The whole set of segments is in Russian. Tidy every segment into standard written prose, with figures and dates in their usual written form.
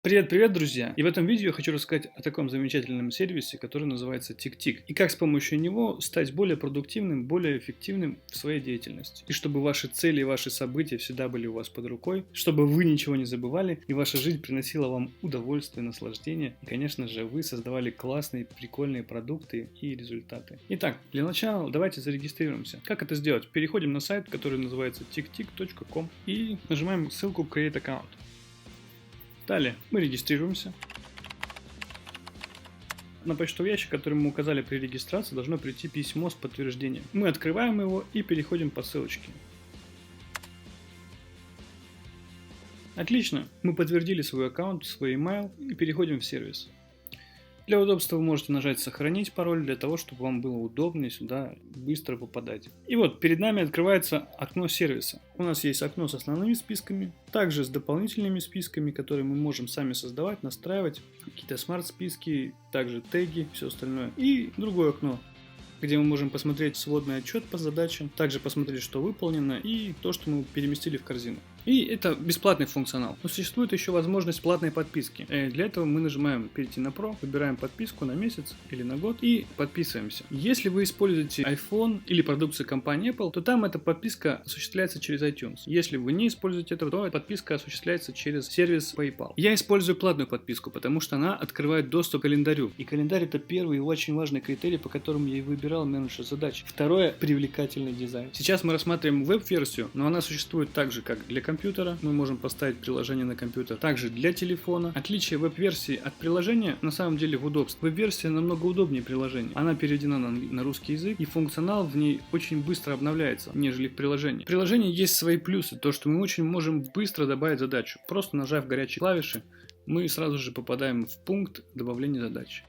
Привет, друзья! И в этом видео я хочу рассказать о таком замечательном сервисе, который называется TickTick, и как с помощью него стать более продуктивным, более эффективным в своей деятельности. И чтобы ваши цели и ваши события всегда были у вас под рукой, чтобы вы ничего не забывали, и ваша жизнь приносила вам удовольствие, наслаждение, и, конечно же, вы создавали классные, прикольные продукты и результаты. Итак, для начала давайте зарегистрируемся. Как это сделать? Переходим на сайт, который называется ticktick.com и нажимаем ссылку Create Account. Далее мы регистрируемся. На почтовый ящик, который мы указали при регистрации, должно прийти письмо с подтверждением. Мы открываем его и переходим по ссылочке. Отлично, мы подтвердили свой аккаунт, свой email и переходим в сервис. Для удобства вы можете нажать «Сохранить пароль», для того, чтобы вам было удобнее сюда быстро попадать. И вот перед нами открывается окно сервиса. У нас есть окно с основными списками, также с дополнительными списками, которые мы можем сами создавать, настраивать, какие-то смарт-списки, также теги, все остальное. И другое окно, где мы можем посмотреть сводный отчет по задачам, также посмотреть, что выполнено и то, что мы переместили в корзину. И это бесплатный функционал. Но существует еще возможность платной подписки. Для этого мы нажимаем «Перейти на Pro», выбираем подписку на месяц или на год и подписываемся. Если вы используете iPhone или продукцию компании Apple, то там эта подписка осуществляется через iTunes. Если вы не используете это, то подписка осуществляется через сервис PayPal. Я использую платную подписку, потому что она открывает доступ к календарю. И календарь — это первый и очень важный критерий, по которому я и выбирал менеджер задач. Второе — привлекательный дизайн. Сейчас мы рассматриваем веб-версию, но она существует так же, как для компьютера. Мы можем поставить приложение на компьютер. Также для телефона. Отличие веб-версии от приложения на самом деле в удобстве. Веб-версия намного удобнее приложения. Она переведена на русский язык, и функционал в ней очень быстро обновляется, нежели в приложении. В приложении есть свои плюсы. То, что мы очень можем быстро добавить задачу. Просто нажав горячие клавиши, мы сразу же попадаем в пункт добавления задачи.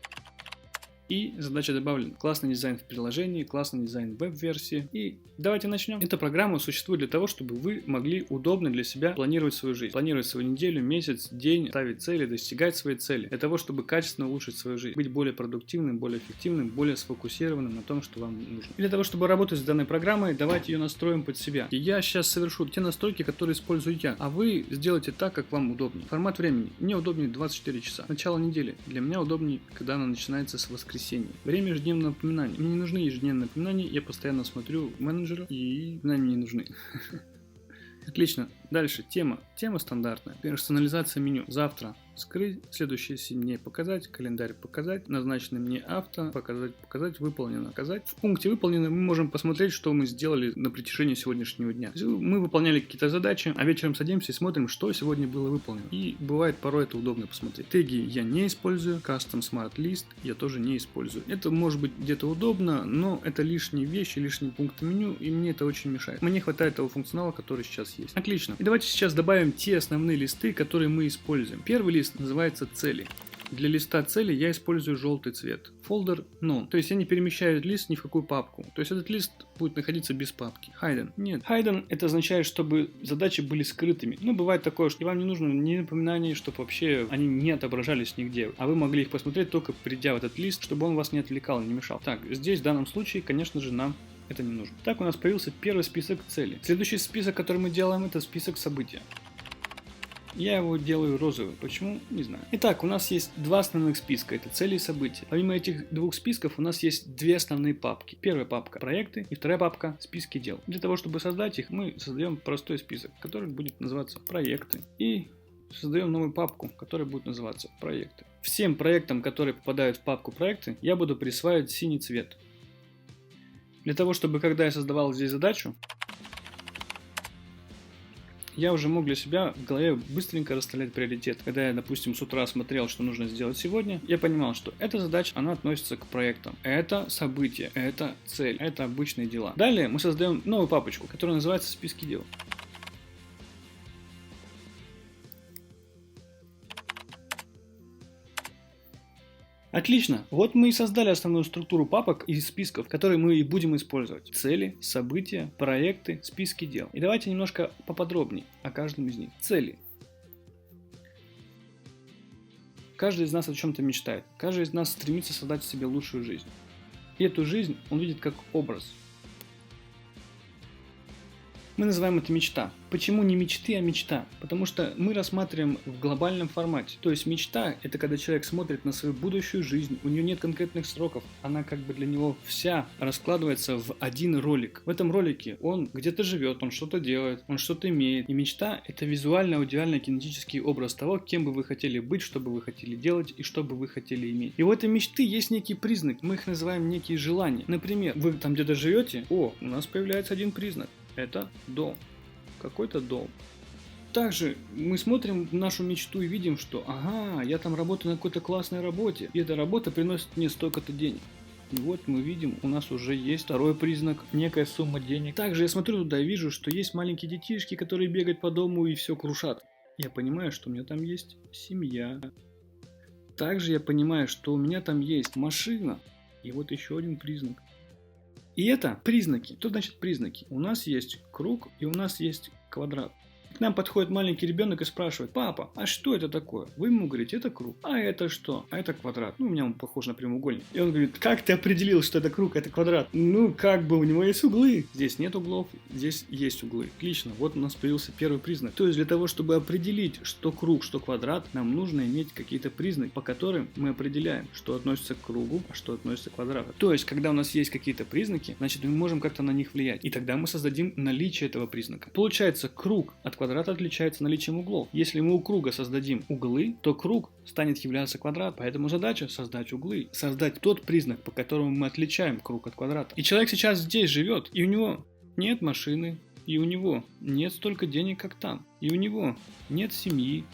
И задача добавлена. Классный дизайн в приложении, классный дизайн в веб-версии. И давайте начнем. Эта программа существует для того, чтобы вы могли удобно для себя планировать свою жизнь. Планировать свою неделю, месяц, день, ставить цели, достигать своей цели. Для того, чтобы качественно улучшить свою жизнь. Быть более продуктивным, более эффективным, более сфокусированным на том, что вам нужно. И для того, чтобы работать с данной программой, давайте ее настроим под себя. И я сейчас совершу те настройки, которые использую я. А вы сделайте так, как вам удобнее. Формат времени. Мне удобнее 24 часа. Начало недели. Для меня удобнее, когда она начинается с воскресенья. Время ежедневного напоминания. Мне не нужны ежедневные напоминания, я постоянно смотрю менеджера, и напоминания мне не нужны. Отлично. Дальше. Тема. Тема стандартная. Персонализация меню. Завтра скрыть, следующие 7 дней показать, календарь показать, назначенный мне авто, показать, выполнено, показать. В пункте выполнено мы можем посмотреть, что мы сделали на протяжении сегодняшнего дня. Мы выполняли какие-то задачи, а вечером садимся и смотрим, что сегодня было выполнено. И бывает порой это удобно посмотреть. Теги я не использую, Custom Smart List я тоже не использую. Это может быть где-то удобно, но это лишние вещи, лишние пункты меню, и мне это очень мешает. Мне хватает того функционала, который сейчас есть. Отлично. И давайте сейчас добавим те основные листы, которые мы используем. Первый лист называется «Цели». Для листа цели я использую желтый цвет. Фолдер None. То есть я не перемещаю лист ни в какую папку. То есть этот лист будет находиться без папки. Hidden. Нет. Hidden — это означает, чтобы задачи были скрытыми. Ну, бывает такое, что вам не нужно ни напоминаний, чтобы вообще они не отображались нигде. А вы могли их посмотреть, только придя в этот лист, чтобы он вас не отвлекал, не мешал. Так, здесь в данном случае, конечно же, нам это не нужно. Так у нас появился первый список целей. Следующий список, который мы делаем, это список события. Я его делаю розовым. Почему? Не знаю. Итак, у нас есть два основных списка. Это цели и события. Помимо этих двух списков у нас есть две основные папки. Первая папка — проекты, и вторая папка — списки дел. Для того, чтобы создать их, мы создаем простой список, который будет называться проекты. И создаем новую папку, которая будет называться проекты. Всем проектам, которые попадают в папку проекты, я буду присваивать синий цвет. Для того, чтобы когда я создавал здесь задачу, я уже мог для себя в голове быстренько расставлять приоритет. Когда я, допустим, с утра смотрел, что нужно сделать сегодня, я понимал, что эта задача, она относится к проектам. Это событие, это цель, это обычные дела. Далее мы создаем новую папочку, которая называется «Списки дел». Отлично, вот мы и создали основную структуру папок из списков, которые мы и будем использовать. Цели, события, проекты, списки дел. И давайте немножко поподробнее о каждом из них. Цели. Каждый из нас о чем-то мечтает. Каждый из нас стремится создать себе лучшую жизнь. И эту жизнь он видит как образ. Мы называем это мечта. Почему не мечты, а мечта? Потому что мы рассматриваем в глобальном формате. То есть мечта – это когда человек смотрит на свою будущую жизнь, у нее нет конкретных сроков, она как бы для него вся раскладывается в один ролик. В этом ролике он где-то живет, он что-то делает, он что-то имеет. И мечта – это визуально-аудиальный кинетический образ того, кем бы вы хотели быть, что бы вы хотели делать и что бы вы хотели иметь. И у этой мечты есть некий признак, мы их называем некие желания. Например, вы там где-то живете, у нас появляется один признак. Это дом. Какой-то дом. Также мы смотрим нашу мечту и видим, что ага, я там работаю на какой-то классной работе, и эта работа приносит мне столько-то денег. И вот мы видим, у нас уже есть второй признак, некая сумма денег. Также я смотрю туда и вижу, что есть маленькие детишки, которые бегают по дому и все крушат. Я понимаю, что у меня там есть семья. Также я понимаю, что у меня там есть машина. И вот еще один признак. И это признаки. Что значит признаки? У нас есть круг и у нас есть квадрат. К нам подходит маленький ребенок и спрашивает: папа, а что это такое? Вы ему говорите: это круг. А это что? А это квадрат. Ну, у меня он похож на прямоугольник. И он говорит: как ты определил, что это круг, это квадрат? Ну, как бы у него есть углы. Здесь нет углов, здесь есть углы. Отлично, вот у нас появился первый признак. То есть для того, чтобы определить, что круг, что квадрат, нам нужно иметь какие-то признаки, по которым мы определяем, что относится к кругу, а что относится к квадрату. То есть, когда у нас есть какие-то признаки, значит, мы можем как-то на них влиять. И тогда мы создадим наличие этого признака. Получается, круг от квадрата отличается наличием углов. Если мы у круга создадим углы, то круг станет являться квадратом. Поэтому задача создать углы. Создать тот признак, по которому мы отличаем круг от квадрата. И человек сейчас здесь живет, и у него нет машины, и у него нет столько денег, как там. И у него нет семьи,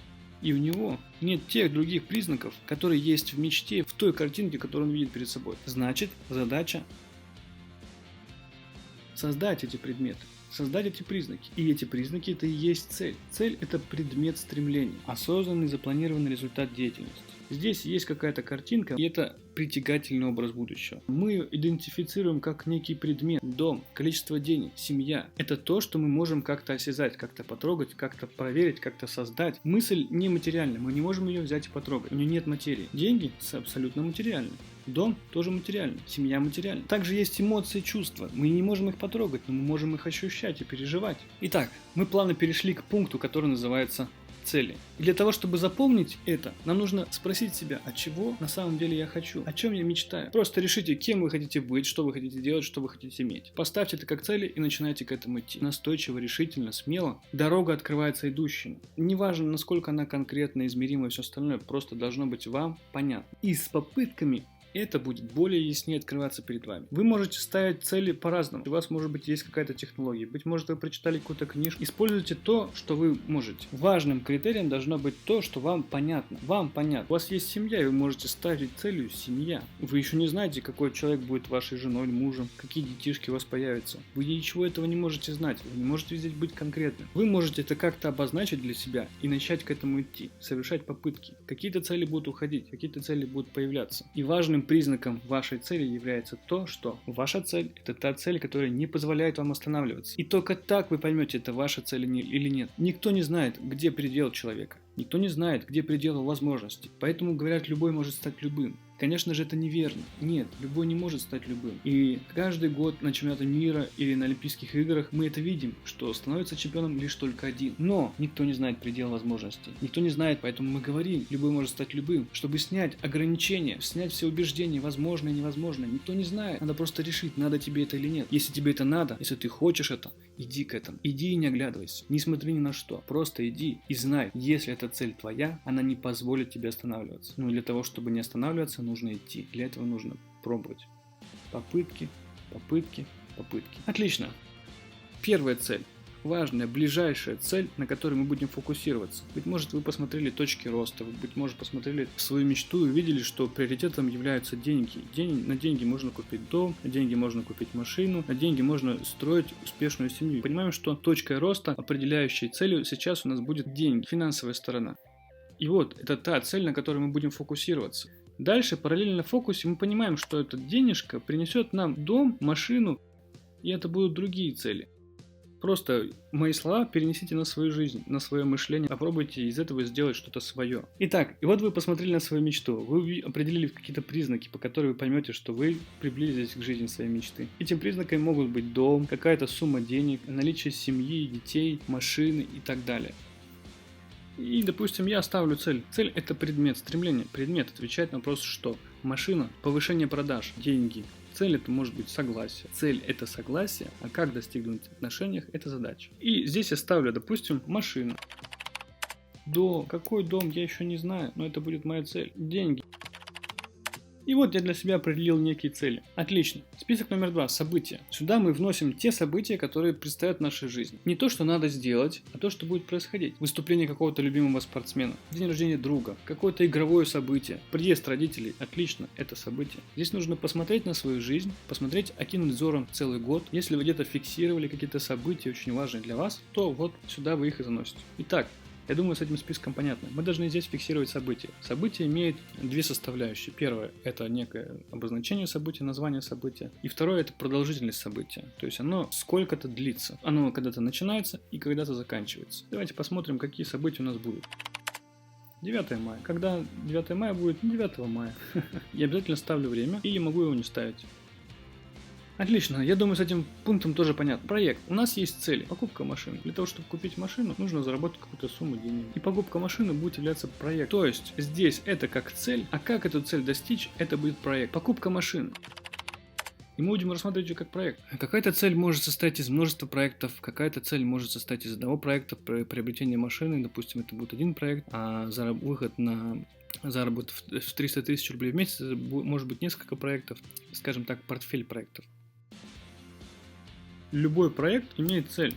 и у него нет тех других признаков, которые есть в мечте, в той картинке, которую он видит перед собой. Значит, задача создать эти предметы. Создать эти признаки. И эти признаки — это и есть цель. Цель — это предмет стремления, осознанный, запланированный результат деятельности. Здесь есть какая-то картинка, и это притягательный образ будущего. Мы ее идентифицируем как некий предмет: дом, количество денег, семья. Это то, что мы можем как-то осязать, как-то потрогать, как-то проверить, как-то создать. Мысль нематериальна, мы не можем ее взять и потрогать. У нее нет материи. Деньги абсолютно материальны. Дом тоже материальный, семья материальна. Также есть эмоции, чувства. Мы не можем их потрогать, но мы можем их ощущать и переживать. Итак, мы плавно перешли к пункту, который называется цели. И для того, чтобы запомнить это, нам нужно спросить себя: а чего на самом деле я хочу? О чем я мечтаю? Просто решите, кем вы хотите быть, что вы хотите делать, что вы хотите иметь. Поставьте это как цели и начинайте к этому идти. Настойчиво, решительно, смело. Дорога открывается идущим. Неважно, насколько она конкретно измерима и все остальное, просто должно быть вам понятно. И с попытками это будет более яснее открываться перед вами. Вы можете ставить цели по-разному. У вас, может быть, есть какая-то технология. Быть может, вы прочитали какую-то книжку. Используйте то, что вы можете. Важным критерием должно быть то, что вам понятно. Вам понятно. У вас есть семья, и вы можете ставить целью семья. Вы еще не знаете, какой человек будет вашей женой, мужем, какие детишки у вас появятся. Вы ничего этого не можете знать. Вы не можете здесь быть конкретным. Вы можете это как-то обозначить для себя и начать к этому идти. Совершать попытки. Какие-то цели будут уходить, какие-то цели будут появляться. И важным признаком вашей цели является то, что ваша цель — это та цель, которая не позволяет вам останавливаться. И только так вы поймете, это ваша цель или нет. Никто не знает, где предел человека. Никто не знает, где предел его возможностей. Поэтому говорят, любой может стать любым. Конечно же, это неверно. Нет, любой не может стать любым. И каждый год на чемпионате мира или на Олимпийских играх мы это видим, что становится чемпионом лишь только один. Но никто не знает предел возможностей. Никто не знает, поэтому мы говорим, любой может стать любым. Чтобы снять ограничения, снять все убеждения, возможно и невозможно. Никто не знает. Надо просто решить, надо тебе это или нет. Если тебе это надо, если ты хочешь это, иди к этому. Иди и не оглядывайся. Не смотри ни на что. Просто иди и знай, если эта цель твоя, она не позволит тебе останавливаться. Но для того, чтобы не останавливаться, нужно идти. Для этого нужно пробовать. Попытки, попытки, попытки. Отлично. Первая цель. Важная, ближайшая цель, на которой мы будем фокусироваться. Быть может, вы посмотрели точки роста, вы, быть может, посмотрели свою мечту и увидели, что приоритетом являются деньги. На деньги можно купить дом, на деньги можно купить машину, на деньги можно строить успешную семью. Понимаем, что точкой роста, определяющей целью сейчас у нас будет деньги, финансовая сторона. И вот, это та цель, на которой мы будем фокусироваться. Дальше, параллельно фокусе, мы понимаем, что эта денежка принесет нам дом, машину, и это будут другие цели. Просто мои слова перенесите на свою жизнь, на свое мышление, попробуйте из этого сделать что-то свое. Итак, и вот вы посмотрели на свою мечту, вы определили какие-то признаки, по которым вы поймете, что вы приблизились к жизни своей мечты. Этим признаками могут быть дом, какая-то сумма денег, наличие семьи, детей, машины и так далее. И, допустим, я ставлю цель. Цель – это предмет, стремление. Предмет отвечает на вопрос «что?». Машина – повышение продаж, деньги. Цель – это может быть согласие. Цель – это согласие, а как достигнуть в отношениях – это задача. И здесь я ставлю, допустим, машину. Какой дом, я еще не знаю, но это будет моя цель. Деньги. И вот я для себя определил некие цели. Отлично. Список номер 2. События. Сюда мы вносим те события, которые предстоят в нашей жизни. Не то, что надо сделать, а то, что будет происходить. Выступление какого-то любимого спортсмена, день рождения друга, какое-то игровое событие, приезд родителей. Отлично, это событие. Здесь нужно посмотреть на свою жизнь, окинуть взором целый год. Если вы где-то фиксировали какие-то события очень важные для вас, то вот сюда вы их и заносите. Итак, я думаю, с этим списком понятно. Мы должны здесь фиксировать события. Событие имеет две составляющие. Первое – это некое обозначение события, название события. И второе – это продолжительность события. То есть оно сколько-то длится. Оно когда-то начинается и когда-то заканчивается. Давайте посмотрим, какие события у нас будут. 9 мая. Когда 9 мая будет? 9 мая. Я обязательно ставлю время или могу его не ставить. Отлично, я думаю, с этим пунктом тоже понятно. Проект. У нас есть цели. Покупка машины. Для того, чтобы купить машину, нужно заработать какую-то сумму денег. И покупка машины будет являться проектом. То есть, здесь это как цель, а как эту цель достичь, это будет проект. Покупка машины. И мы будем рассматривать ее как проект. Какая-то цель может состоять из множества проектов, какая-то цель может состоять из одного проекта, приобретение машины, допустим, это будет один проект, а выход на заработок в 300 тысяч рублей в месяц может быть несколько проектов, скажем так, портфель проектов. Любой проект имеет цель.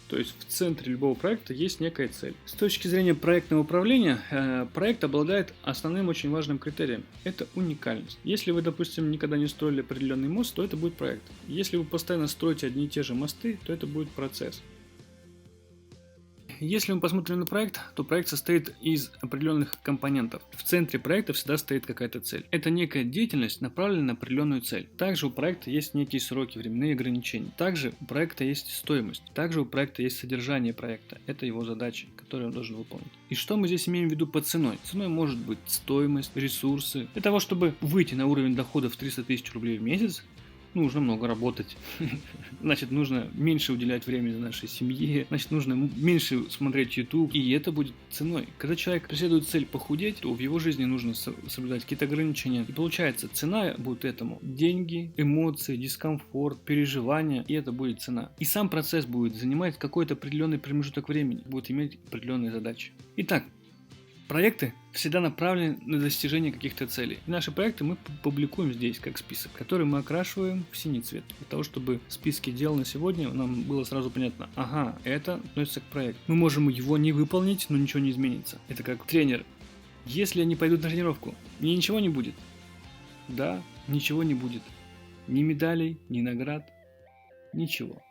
То есть в центре любого проекта есть некая цель. С точки зрения проектного управления, проект обладает основным очень важным критерием. Это уникальность. Если вы, допустим, никогда не строили определенный мост, то это будет проект. Если вы постоянно строите одни и те же мосты, то это будет процесс. Если мы посмотрим на проект, то проект состоит из определенных компонентов. В центре проекта всегда стоит какая-то цель. Это некая деятельность, направленная на определенную цель. Также у проекта есть некие сроки, временные ограничения. Также у проекта есть стоимость. Также у проекта есть содержание проекта. Это его задачи, которые он должен выполнить. И что мы здесь имеем в виду под ценой? Ценой может быть стоимость, ресурсы. Для того, чтобы выйти на уровень дохода в 300 тысяч рублей в месяц, нужно много работать. Значит, нужно меньше уделять времени нашей семье. Значит, нужно меньше смотреть YouTube. И это будет ценой. Когда человек преследует цель похудеть, то в его жизни нужно соблюдать какие-то ограничения. И получается, цена будет этому деньги, эмоции, дискомфорт, переживания. И это будет цена. И сам процесс будет занимать какой-то определенный промежуток времени. Будет иметь определенные задачи. Итак, проекты всегда направлены на достижение каких-то целей. И наши проекты мы публикуем здесь как список, который мы окрашиваем в синий цвет. Для того, чтобы в списке дел на сегодня нам было сразу понятно, ага, это относится к проекту. Мы можем его не выполнить, но ничего не изменится. Это как тренер. Если они пойдут на тренировку, мне ничего не будет. Да, ничего не будет. Ни медалей, ни наград, ничего.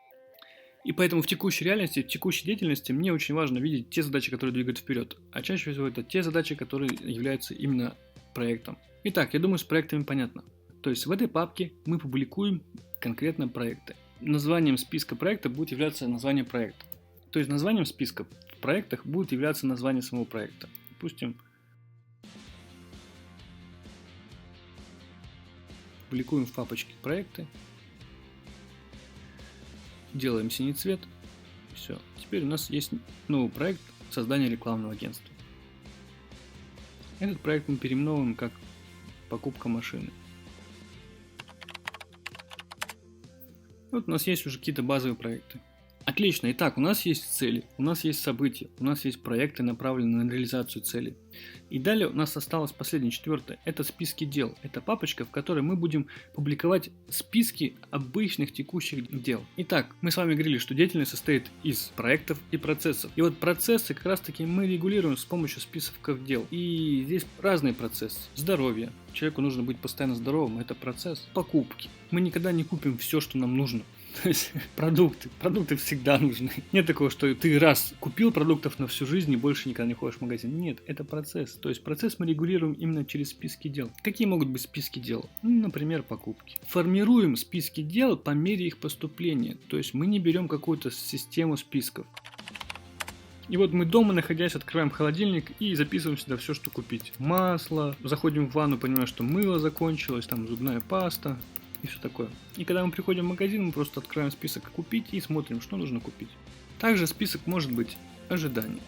И поэтому в текущей реальности, в текущей деятельности мне очень важно видеть те задачи, которые двигают вперед. А чаще всего это те задачи, которые являются именно проектом. Итак, я думаю, с проектами понятно. То есть в этой папке мы публикуем конкретно проекты. Названием списка проекта будет являться название проекта. То есть названием списка в проектах будет являться название самого проекта. Допустим, публикуем в папочке проекты. Делаем синий цвет. Все. Теперь у нас есть новый проект создания рекламного агентства. Этот проект мы переименовываем как покупка машины. Вот у нас есть уже какие-то базовые проекты. Отлично. Итак, у нас есть цели, у нас есть события, у нас есть проекты, направленные на реализацию целей. И далее у нас осталось последнее, четвертое. Это списки дел. Это папочка, в которой мы будем публиковать списки обычных текущих дел. Итак, мы с вами говорили, что деятельность состоит из проектов и процессов. И вот процессы как раз таки мы регулируем с помощью списков дел. И здесь разные процессы. Здоровье. Человеку нужно быть постоянно здоровым. Это процесс покупки. Мы никогда не купим все, что нам нужно. То есть продукты. Продукты всегда нужны. Нет такого, что ты раз купил продуктов на всю жизнь и больше никогда не ходишь в магазин. Нет, это процесс. То есть процесс мы регулируем именно через списки дел. Какие могут быть списки дел? Ну, например, покупки. Формируем списки дел по мере их поступления. То есть мы не берем какую-то систему списков. И вот мы дома, находясь, открываем холодильник и записываем сюда все, что купить. Масло, заходим в ванну, понимаем, что мыло закончилось, там зубная паста и все такое. И когда мы приходим в магазин, мы просто открываем список «Купить» и смотрим, что нужно купить. Также список может быть ожидания.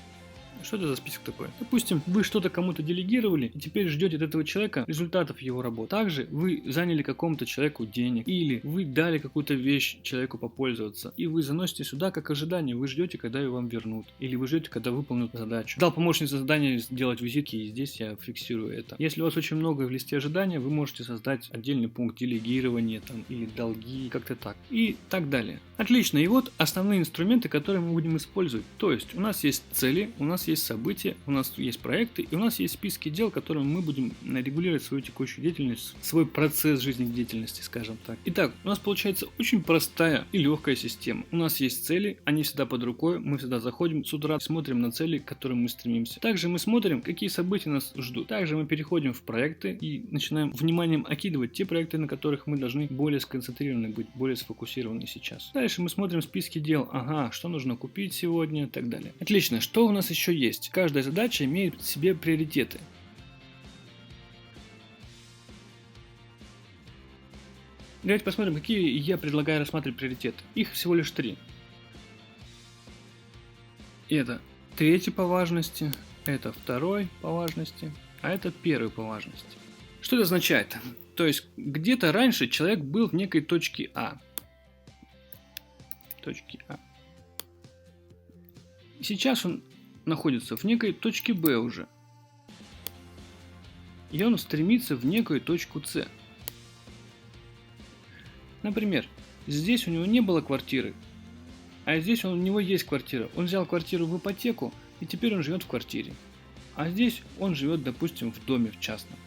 Что это за список такой? Допустим, вы что-то кому-то делегировали, и теперь ждете от этого человека результатов его работы. Также вы заняли какому-то человеку денег, или вы дали какую-то вещь человеку попользоваться, и вы заносите сюда как ожидание. Вы ждете, когда ее вам вернут, или вы ждете, когда выполнят задачу. Дал помощнице задание сделать визитки, и здесь я фиксирую это. Если у вас очень много в листе ожидания, вы можете создать отдельный пункт делегирования, там, или долги, как-то так, и так далее. Отлично, и вот основные инструменты, которые мы будем использовать. То есть у нас есть цели, у нас есть события, у нас есть проекты, и у нас есть списки дел, которыми мы будем регулировать свою текущую деятельность, свой процесс жизнедеятельности, скажем так. Итак, у нас получается очень простая и легкая система. У нас есть цели, они всегда под рукой, мы всегда заходим с утра, смотрим на цели, к которым мы стремимся. Также мы смотрим, какие события нас ждут. Также мы переходим в проекты и начинаем вниманием окидывать те проекты, на которых мы должны более сконцентрированы быть, более сфокусированы сейчас. Дальше мы смотрим списки дел, ага, что нужно купить сегодня и так далее. Отлично, что у нас еще есть? Каждая задача имеет в себе приоритеты. Давайте посмотрим, какие я предлагаю рассматривать приоритеты. Их всего лишь 3. Это 3 по важности, это 2 по важности, а это 1 по важности. Что это означает? То есть где-то раньше человек был в некой точке А. И сейчас он находится в некой точке Б уже. И он стремится в некую точку С. Например, здесь у него не было квартиры, а здесь у него есть квартира. Он взял квартиру в ипотеку, и теперь он живет в квартире. А здесь он живет, допустим, в доме в частном.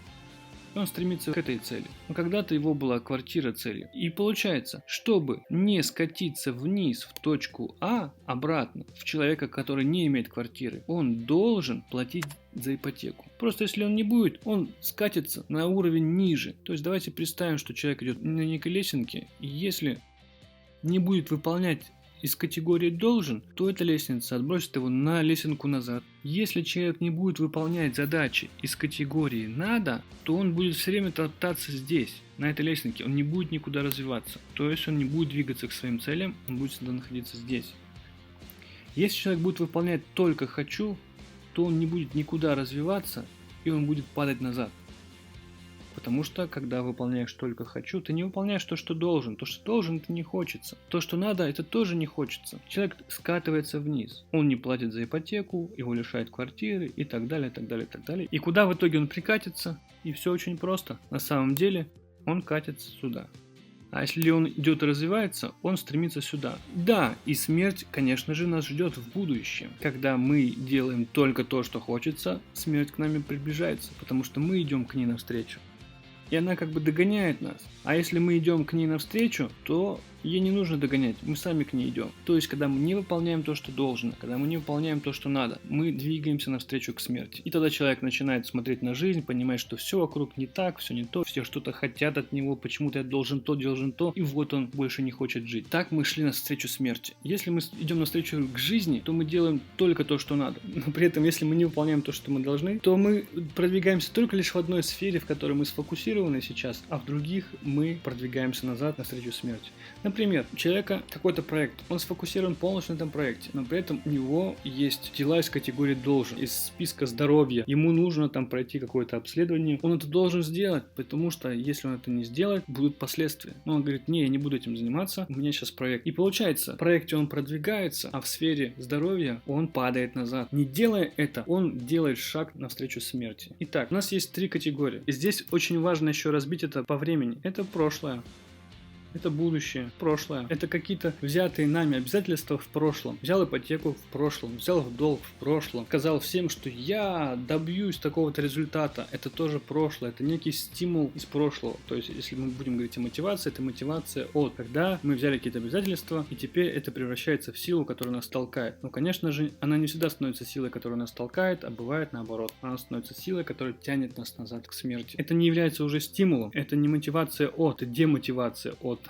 И он стремится к этой цели. Но когда-то его была квартира целью. И получается, чтобы не скатиться вниз в точку А, обратно, в человека, который не имеет квартиры, он должен платить за ипотеку. Просто если он не будет, он скатится на уровень ниже. То есть давайте представим, что человек идет на некой лесенке, и если не будет выполнять из категории «должен», то эта лестница отбросит его на лесенку назад. Если человек не будет выполнять задачи из категории «надо», то он будет все время топтаться здесь, на этой лесенке. Он не будет никуда развиваться. То есть он не будет двигаться к своим целям, он будет всегда находиться здесь. Если человек будет выполнять только «хочу», то он не будет никуда развиваться, и он будет падать назад. Потому что, когда выполняешь только «хочу», ты не выполняешь то, что должен. То, что должен, это не хочется. То, что надо, это тоже не хочется. Человек скатывается вниз. Он не платит за ипотеку, его лишают квартиры и так далее, так далее, так далее. И куда в итоге он прикатится? И все очень просто. На самом деле он катится сюда. А если он идет и развивается, он стремится сюда. Да, и смерть, конечно же, нас ждет в будущем. Когда мы делаем только то, что хочется, смерть к нам приближается, потому что мы идем к ней навстречу. И она как бы догоняет нас. А если мы идем к ней навстречу, то ей не нужно догонять, мы сами к ней идем. То есть, когда мы не выполняем то, что должно, когда мы не выполняем то, что надо, мы двигаемся навстречу к смерти. И тогда человек начинает смотреть на жизнь, понимает, что все вокруг не так, все не то, все что-то хотят от него, почему-то я должен то, и вот он больше не хочет жить. Так мы шли навстречу смерти. Если мы идем навстречу к жизни, то мы делаем только то, что надо. Но при этом, если мы не выполняем то, что мы должны, то мы продвигаемся только лишь в одной сфере, в которой мы сфокусированы сейчас, а в других мы продвигаемся назад навстречу смерти. Например, у человека какой-то проект, он сфокусирован полностью на этом проекте, но при этом у него есть дела из категории «должен», из списка здоровья, ему нужно там пройти какое-то обследование, он это должен сделать, потому что если он это не сделает, будут последствия. Но он говорит: не, я не буду этим заниматься, у меня сейчас проект. И получается, в проекте он продвигается, а в сфере здоровья он падает назад. Не делая это, он делает шаг навстречу смерти. Итак, у нас есть 3 категории. И здесь очень важно еще разбить это по времени. Это прошлое. это будущее, прошлое. Это какие-то взятые нами обязательства в прошлом. Взял ипотеку в прошлом, взял в долг в прошлом. Сказал всем, что я добьюсь такого-то результата. Это тоже прошлое, это некий стимул из прошлого. То есть, если мы будем говорить о мотивации, это мотивация от когда мы взяли какие-то обязательства, и теперь это превращается в силу, которая нас толкает. Но, конечно же, она не всегда становится силой, которая нас толкает, а бывает наоборот. Она становится силой, которая тянет нас назад к смерти. Это не является уже стимулом, это не мотивация от, это демотивация от.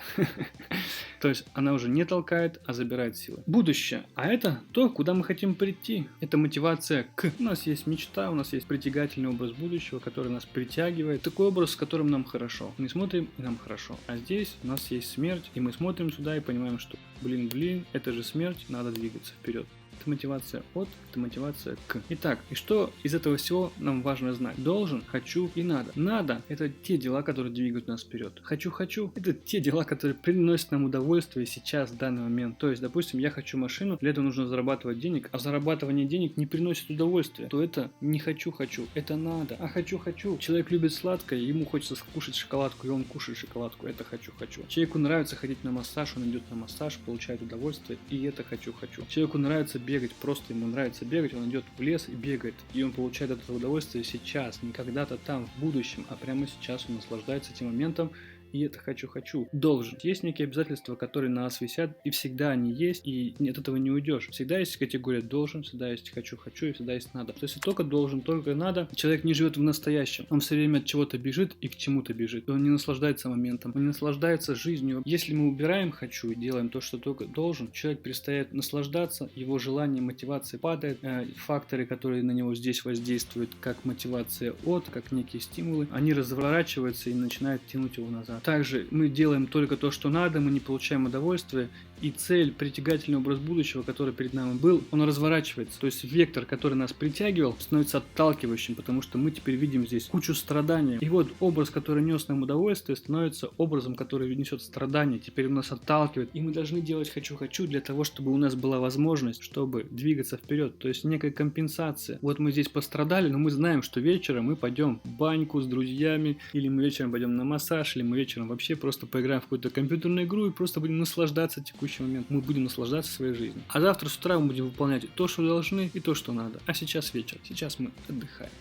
То есть она уже не толкает, а забирает силы. Будущее. А это то, куда мы хотим прийти. Это мотивация к. У нас есть мечта, у нас есть притягательный образ будущего, который нас притягивает. Такой образ, с которым нам хорошо. Мы смотрим, и нам хорошо. А здесь у нас есть смерть, и мы смотрим сюда и понимаем, что блин, это же смерть, надо двигаться вперед. Это мотивация от, это мотивация к. Итак, и что из этого всего нам важно знать? Должен, хочу и надо. Надо – это те дела, которые двигают нас вперед. Хочу – это те дела, которые приносят нам удовольствие сейчас, в данный момент. То есть, допустим, я хочу машину, для этого нужно зарабатывать денег, а зарабатывание денег не приносит удовольствия. То это не хочу, это надо. А хочу. Человек любит сладкое, ему хочется кушать шоколадку, и он кушает шоколадку. Это хочу. Человеку нравится ходить на массаж, он идет на массаж, получает удовольствие, и это хочу. Человеку нравится бегать, просто ему нравится бегать, он идет в лес и бегает, и он получает от этого удовольствие сейчас, не когда-то там, в будущем, а прямо сейчас он наслаждается этим моментом, и это хочу. Должен. Есть некие обязательства, которые на нас висят, и всегда они есть, и от этого не уйдешь. Всегда есть категория должен, всегда есть хочу, и всегда есть надо. То есть только должен, только надо, человек не живет в настоящем. Он все время от чего-то бежит и к чему-то бежит. Он не наслаждается моментом, он не наслаждается жизнью. Если мы убираем хочу и делаем то, что только должен, человек перестает наслаждаться, его желание, мотивация падает, факторы, которые на него здесь воздействуют, как мотивация от, как некие стимулы, они разворачиваются и начинают тянуть его назад. Также мы делаем только то, что надо, мы не получаем удовольствия, и цель, притягательный образ будущего, который перед нами был, он разворачивается. То есть вектор, который нас притягивал, становится отталкивающим, потому что мы теперь видим здесь кучу страданий. И вот образ, который нес нам удовольствие, становится образом, который несет страдания, теперь он нас отталкивает. И мы должны делать хочу для того, чтобы у нас была возможность, чтобы двигаться вперед. То есть некая компенсация. Вот мы здесь пострадали, но мы знаем, что вечером мы пойдем в баньку с друзьями, или мы вечером пойдем на массаж, или мы вечером вообще просто поиграем в какую-то компьютерную игру и просто будем наслаждаться текущим момент. Мы будем наслаждаться своей жизнью. А завтра с утра мы будем выполнять то, что должны, и то, что надо. А сейчас вечер. Сейчас мы отдыхаем.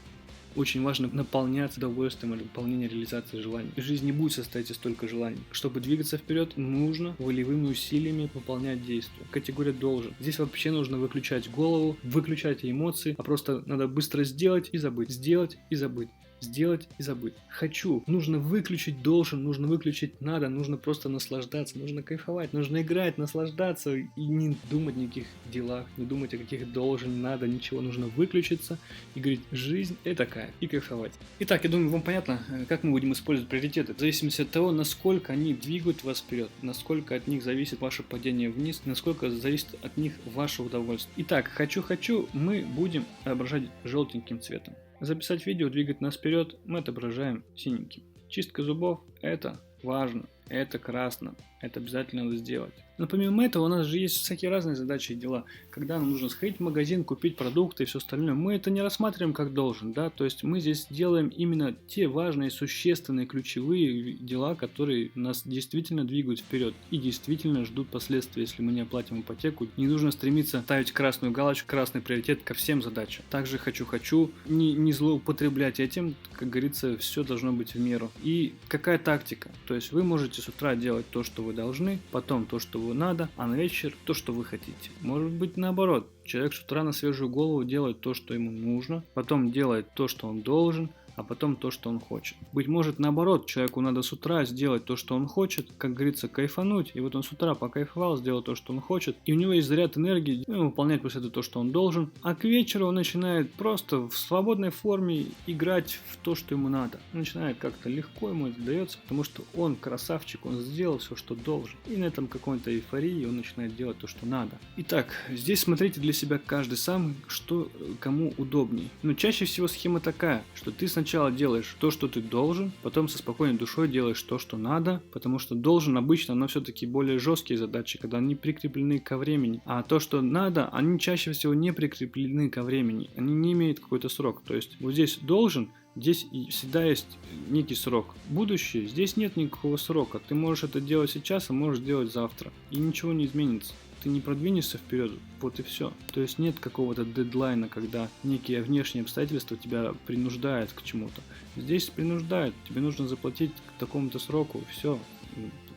Очень важно наполняться удовольствием или выполнение реализации желаний. Жизнь не будет состоять из столько желаний. Чтобы двигаться вперед, нужно волевыми усилиями выполнять действия. Категория должен. Здесь вообще нужно выключать голову, выключать эмоции, а просто надо быстро сделать и забыть. Сделать и забыть. Сделать и забыть. Хочу. Нужно выключить должен, нужно выключить надо, нужно просто наслаждаться, нужно кайфовать, нужно играть, наслаждаться и не думать о никаких делах, не думать о каких должен, надо, ничего. Нужно выключиться и говорить, жизнь это кайф, и кайфовать. Итак, я думаю, вам понятно, как мы будем использовать приоритеты. В зависимости от того, насколько они двигают вас вперед, насколько от них зависит ваше падение вниз, насколько зависит от них ваше удовольствие. Итак, хочу, мы будем отображать желтеньким цветом. Записать видео, двигать нас вперед, мы отображаем синеньким. Чистка зубов – это важно, это красно, это обязательно надо сделать. Но помимо этого у нас же есть всякие разные задачи и дела. Когда нам нужно сходить в магазин, купить продукты и все остальное, мы это не рассматриваем как должен, да, то есть мы здесь делаем именно те важные, существенные, ключевые дела, которые нас действительно двигают вперед и действительно ждут последствий, если мы не оплатим ипотеку. Не нужно стремиться ставить красную галочку, красный приоритет ко всем задачам. Также хочу, не злоупотреблять этим, как говорится, все должно быть в меру. И какая тактика? То есть вы можете с утра делать то, что вы должны, потом то, что вы надо, а на вечер то, что вы хотите. Может быть наоборот. Человек с утра на свежую голову делает то, что ему нужно, потом делает то, что он должен, а потом то, что он хочет. Быть может, наоборот, человеку надо с утра сделать то, что он хочет, как говорится, кайфануть, и вот он с утра покайфовал, сделал то, что он хочет, и у него есть заряд энергии, выполнять после этого то, что он должен, а к вечеру он начинает просто в свободной форме играть в то, что ему надо. Он начинает как-то легко, ему это дается, потому что он красавчик, он сделал все, что должен, и на этом какой-то эйфории он начинает делать то, что надо. Итак, здесь смотрите для себя каждый сам, что кому удобней. Но чаще всего схема такая, что ты сначала делаешь то, что ты должен, потом со спокойной душой делаешь то, что надо, потому что должен обычно, но все-таки более жесткие задачи, когда они прикреплены ко времени, а то, что надо, они чаще всего не прикреплены ко времени, они не имеют какой-то срок. То есть вот здесь должен, Здесь всегда есть некий срок. Будущее, здесь нет никакого срока. Ты можешь это делать сейчас, а можешь делать завтра. И ничего не изменится. Ты не продвинешься вперед, вот и все. То есть нет какого-то дедлайна, когда некие внешние обстоятельства тебя принуждают к чему-то. Здесь принуждают, тебе нужно заплатить к такому-то сроку, все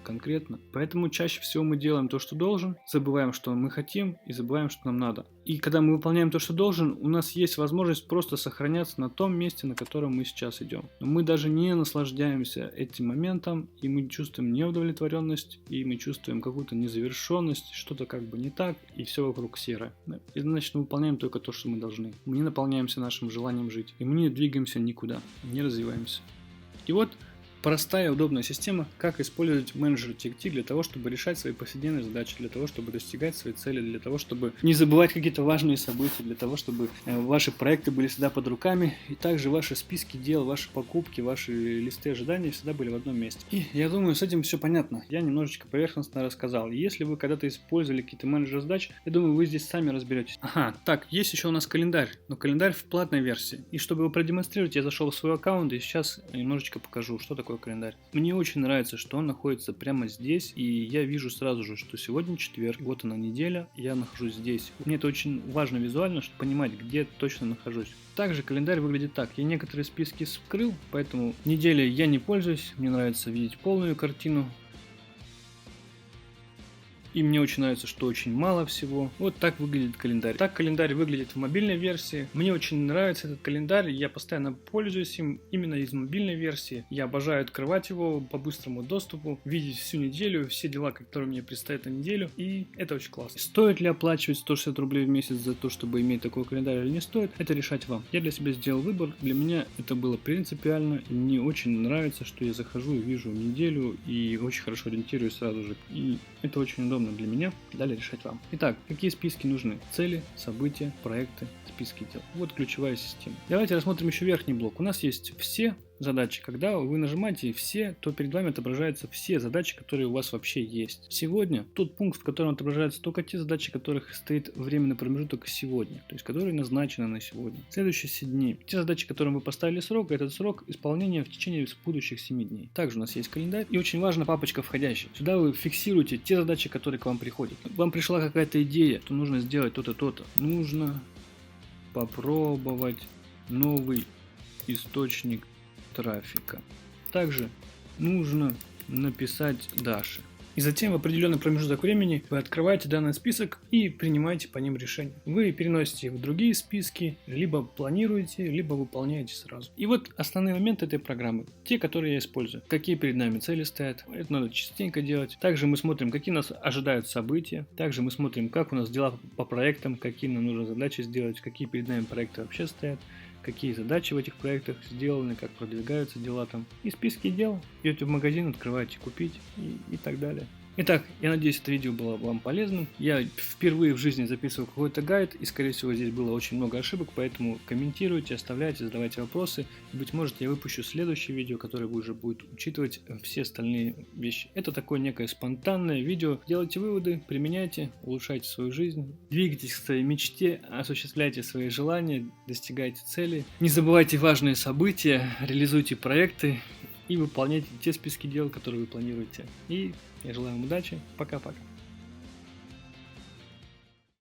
конкретно. Поэтому чаще всего мы делаем то, что должен, забываем, что мы хотим, и забываем, что нам надо. И когда мы выполняем то, что должен, у нас есть возможность просто сохраняться на том месте, на котором мы сейчас идем. Но мы даже не наслаждаемся этим моментом, и мы чувствуем неудовлетворенность, и мы чувствуем какую-то незавершенность, что-то как бы не так, и все вокруг серое. И значит, мы выполняем только то, что мы должны. Мы не наполняемся нашим желанием жить, и мы не двигаемся никуда, не развиваемся. И вот простая, удобная система, как использовать менеджер TXT для того, чтобы решать свои повседневные задачи, для того, чтобы достигать своей цели, для того, чтобы не забывать какие-то важные события, для того, чтобы ваши проекты были всегда под руками, и также ваши списки дел, ваши покупки, ваши листы ожиданий всегда были в одном месте. И я думаю, с этим все понятно. Я немножечко поверхностно рассказал. Если вы когда-то использовали какие-то менеджеры задач, я думаю, вы здесь сами разберетесь. Ага, так, есть еще у нас календарь, но календарь в платной версии. И чтобы его продемонстрировать, я зашел в свой аккаунт и сейчас немножечко покажу, что такое календарь. Мне очень нравится, что он находится прямо здесь, и я вижу сразу же, что сегодня четверг, вот она неделя, я нахожусь здесь. Мне это очень важно визуально, чтобы понимать, где точно нахожусь. Также календарь выглядит так. Я некоторые списки скрыл, поэтому неделей я не пользуюсь, мне нравится видеть полную картину. И мне очень нравится, что очень мало всего. Вот так выглядит календарь. Так календарь выглядит в мобильной версии. Мне очень нравится этот календарь. Я постоянно пользуюсь им именно из мобильной версии. Я обожаю открывать его по быстрому доступу, видеть всю неделю, все дела, которые мне предстоят на неделю. И это очень классно. Стоит ли оплачивать 160 рублей в месяц за то, чтобы иметь такой календарь или не стоит? Это решать вам. Я для себя сделал выбор. Для меня это было принципиально. И мне очень нравится, что я захожу и вижу неделю и очень хорошо ориентируюсь сразу же. И это очень удобно для меня, далее решать вам. Итак, какие списки нужны? Цели, события, проекты, списки дел. Вот ключевая система. Давайте рассмотрим еще верхний блок. У нас есть все задачи. Когда вы нажимаете все, то перед вами отображаются все задачи, которые у вас вообще есть. Сегодня тот пункт, в котором отображаются только те задачи, у которых стоит временный промежуток сегодня, то есть которые назначены на сегодня. Следующие 7 дней. Те задачи, которым вы поставили срок, этот срок исполнения в течение будущих 7 дней. Также у нас есть календарь. И очень важна папочка входящих. Сюда вы фиксируете те задачи, которые к вам приходят. Вам пришла какая-то идея, что нужно сделать то-то, то-то. Нужно попробовать новый источник трафика. Также нужно написать Даше. И затем в определенный промежуток времени вы открываете данный список и принимаете по ним решения. Вы переносите их в другие списки, либо планируете, либо выполняете сразу. И вот основные моменты этой программы, те, которые я использую. Какие перед нами цели стоят, это надо частенько делать. Также мы смотрим, какие нас ожидают события. Также мы смотрим, как у нас дела по проектам, какие нам нужно задачи сделать, какие перед нами проекты вообще стоят, какие задачи в этих проектах сделаны, как продвигаются дела там. И списки дел. Идете в магазин, открываете купить и так далее. Итак, я надеюсь, это видео было вам полезным. Я впервые в жизни записываю какой-то гайд, и, скорее всего, здесь было очень много ошибок, поэтому комментируйте, оставляйте, задавайте вопросы. И, быть может, я выпущу следующее видео, которое уже будет учитывать все остальные вещи. Это такое некое спонтанное видео. Делайте выводы, применяйте, улучшайте свою жизнь, двигайтесь к своей мечте, осуществляйте свои желания, достигайте цели. Не забывайте важные события, реализуйте проекты и выполняйте те списки дел, которые вы планируете. И я желаю вам удачи. Пока-пока.